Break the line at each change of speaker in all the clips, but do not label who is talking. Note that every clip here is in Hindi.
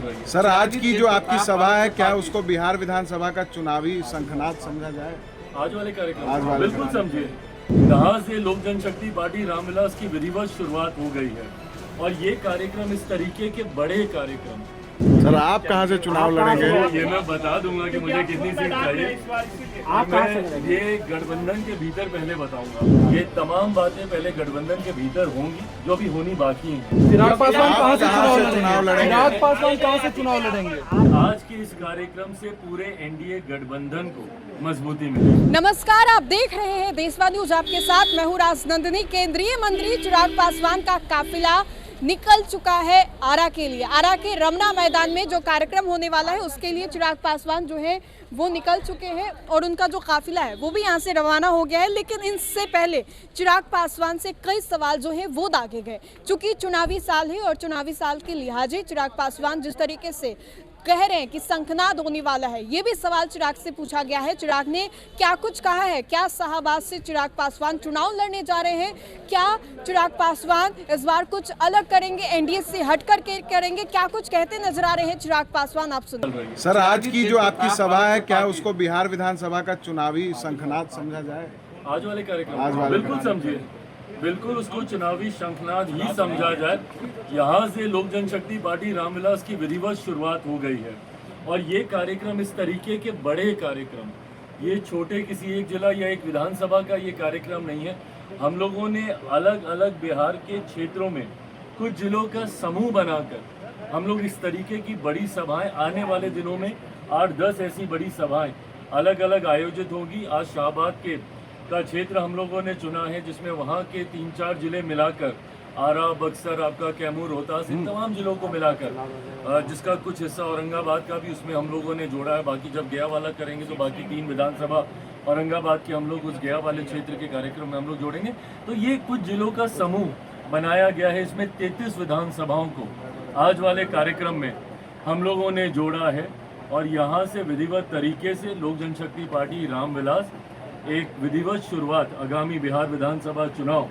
रही है।
सर, आज की जो आपकी सभा है, क्या उसको बिहार विधानसभा का चुनावी शंखनाद समझा जाए?
आज वाले कार्यक्रम बिल्कुल समझिए। यहाँ से लोक जनशक्ति पार्टी रामविलास की विधिवत शुरुआत हो गई है और ये कार्यक्रम इस तरीके के बड़े कार्यक्रम।
सर, आप कहां से चुनाव लड़ेंगे?
ये मैं बता दूंगा कि मुझे कितनी सीट चाहिए। मैं ये गठबंधन के भीतर पहले बताऊंगा। ये तमाम बातें पहले गठबंधन के भीतर होंगी जो भी होनी बाकी हैं।
चिराग पासवान कहां से चुनाव लड़ेंगे? चिराग पासवान कहां से चुनाव लड़ेंगे?
आज के इस कार्यक्रम से पूरे एनडीए गठबंधन को मजबूती मिलेगी।
नमस्कार, आप देख रहे हैं देशवा न्यूज आपके साथ। मैं हूं राजनंदिनी। केंद्रीय मंत्री चिराग पासवान का काफिला निकल चुका है आरा के लिए। आरा के रमना मैदान में जो कार्यक्रम होने वाला है उसके लिए चिराग पासवान जो है वो निकल चुके हैं और उनका जो काफिला है वो भी यहाँ से रवाना हो गया है। लेकिन इससे पहले चिराग पासवान से कई सवाल जो है वो दागे गए। चूंकि चुनावी साल है और चुनावी साल के लिहाजे चिराग पासवान जिस तरीके से कह रहे हैं कि शंखनाद होने वाला है, ये भी सवाल चिराग से पूछा गया है। चिराग ने क्या कुछ कहा है? क्या शाहबाद से चिराग पासवान चुनाव लड़ने जा रहे हैं? क्या चिराग पासवान इस बार कुछ अलग करेंगे, एनडीए से हटकर के करेंगे? क्या कुछ कहते नजर आ रहे हैं चिराग पासवान, आप सुनिए।
सर, आज की जो आपकी सभा है, क्या उसको बिहार विधानसभा का चुनावी शंखनाद समझा जाए?
आज वाले कार्यक्रम बिल्कुल समझिए। बिल्कुल उसको चुनावी शंखनाद ही समझा जाए। यहाँ से लोक जनशक्ति पार्टी रामविलास की विधिवत शुरुआत हो गई है और ये कार्यक्रम इस तरीके के बड़े कार्यक्रम, ये छोटे किसी एक जिला या एक विधानसभा का ये कार्यक्रम नहीं है। हम लोगों ने अलग अलग बिहार के क्षेत्रों में कुछ जिलों का समूह बनाकर हम लोग इस तरीके की बड़ी सभाएं आने वाले दिनों में 8-10 ऐसी बड़ी सभाएं अलग अलग आयोजित होगी। आज शाहबाद का क्षेत्र हम लोगों ने चुना है जिसमें वहाँ के 3-4 जिले मिलाकर आरा, बक्सर, आपका कैमूर, रोहतास, इन तमाम जिलों को मिलाकर, जिसका कुछ हिस्सा औरंगाबाद का भी उसमें हम लोगों ने जोड़ा है। बाकी जब गया वाला करेंगे तो बाकी 3 विधानसभा औरंगाबाद के हम लोग उस गया वाले क्षेत्र के कार्यक्रम में हम लोग जोड़ेंगे। तो ये कुछ जिलों का समूह बनाया गया है। इसमें 33 विधानसभाओं को आज वाले कार्यक्रम में हम लोगों ने जोड़ा है और यहाँ से विधिवत तरीके से लोक जनशक्ति पार्टी रामविलास एक विधिवत शुरुआत आगामी बिहार विधानसभा चुनाव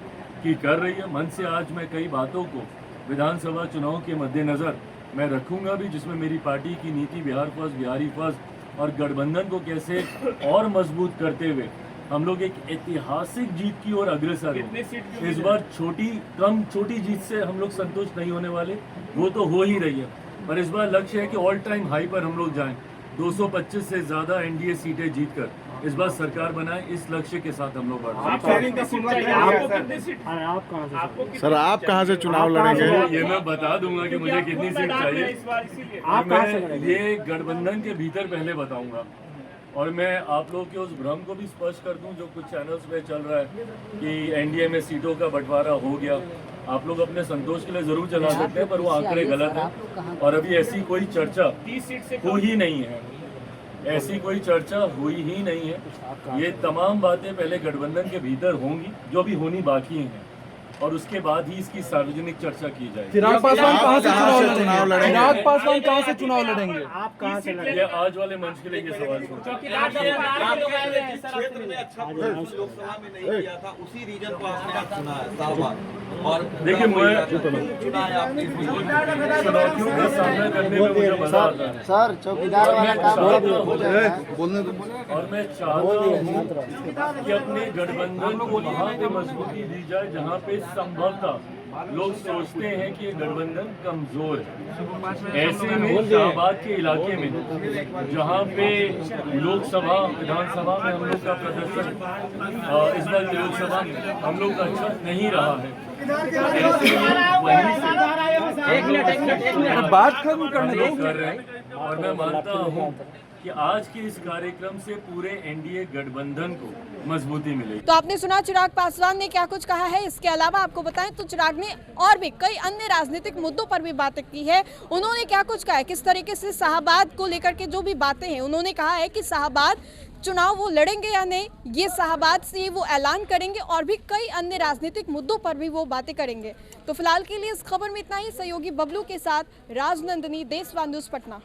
की कर रही है। मन से आज मैं कई बातों को विधानसभा चुनाव के मद्देनज़र मैं रखूंगा भी, जिसमें मेरी पार्टी की नीति बिहार फर्स्ट, बिहारी फर्स्ट और गठबंधन को कैसे और मजबूत करते हुए हम लोग एक ऐतिहासिक जीत की ओर अग्रसर हैं। इस बार छोटी जीत से हम लोग संतुष्ट नहीं होने वाले, वो तो हो ही रही है, पर इस बार लक्ष्य है कि ऑल टाइम हाई पर हम लोग जाएं। 225 से ज़्यादा एनडीए सीटें जीतकर इस बार सरकार बनाए, इस लक्ष्य के साथ हम लोग बढ़ रहे हैं।
सर, आप कहां से चुनाव लड़ेंगे?
ये मैं बता दूंगा कि मुझे कितनी सीट चाहिए। मैं ये गठबंधन के भीतर पहले बताऊंगा और मैं आप लोगों के उस भ्रम को भी स्पष्ट कर दूं जो कुछ चैनल्स पे चल रहा है कि एनडीए में सीटों का बंटवारा हो गया। आप लोग अपने संतोष के लिए जरूर चला सकते हैं, पर वो आंकड़े गलत हैं और अभी ऐसी कोई चर्चा हो ही नहीं है। ऐसी कोई चर्चा हुई ही नहीं है। ये तमाम बातें पहले गठबंधन के भीतर होंगी जो भी होनी बाकी हैं और उसके बाद ही इसकी सार्वजनिक चर्चा की जाएगी।
चिराग पासवान कहां से चुनाव लड़ेंगे? चिराग पासवान कहां से चुनाव लड़ेंगे? आप कहां से लड़ेंगे?
आज वाले मंच के लिए ये सवाल
लोकसभा में नहीं किया था, उसी रीजन को आपने आज चुना है शाहबाद। और
देखिए, मैं चुनौतियों का सामना करने में मुझे मजा आता है
सर, चौकीदार वाला काम
बोलने दो।
और मैं चाहता हूँ कि अपने गठबंधन को वहाँ पे मजबूती दी जाए जहाँ पे संभवतः लोग सोचते हैं कि ये गठबंधन कमजोर है। ऐसे में शाहबाद के इलाके में जहाँ पे लोकसभा विधानसभा में हम लोग का प्रदर्शन इस बार की लोकसभा में हम लोग का अच्छा नहीं रहा है,
बात खत्म करने दो।
कर रहे हैं और मैं मानता हूँ कि आज के इस कार्यक्रम से पूरे एनडीए गठबंधन को मजबूती मिलेगी।
तो आपने सुना चिराग पासवान ने क्या कुछ कहा है। इसके अलावा आपको बताएं तो चिराग ने और भी कई अन्य राजनीतिक मुद्दों पर भी बातें की है। उन्होंने क्या कुछ कहा है, किस तरीके से शाहबाद को लेकर के जो भी बातें हैं, उन्होंने कहा है कि शाहबाद चुनाव वो लड़ेंगे या नहीं, ये शाहबाद से वो ऐलान करेंगे और भी कई अन्य राजनीतिक मुद्दों पर भी वो बातें करेंगे। तो फिलहाल के लिए इस खबर में इतना ही। सहयोगी बबलू के साथ राजनंदिनी, देशवा न्यूज, पटना।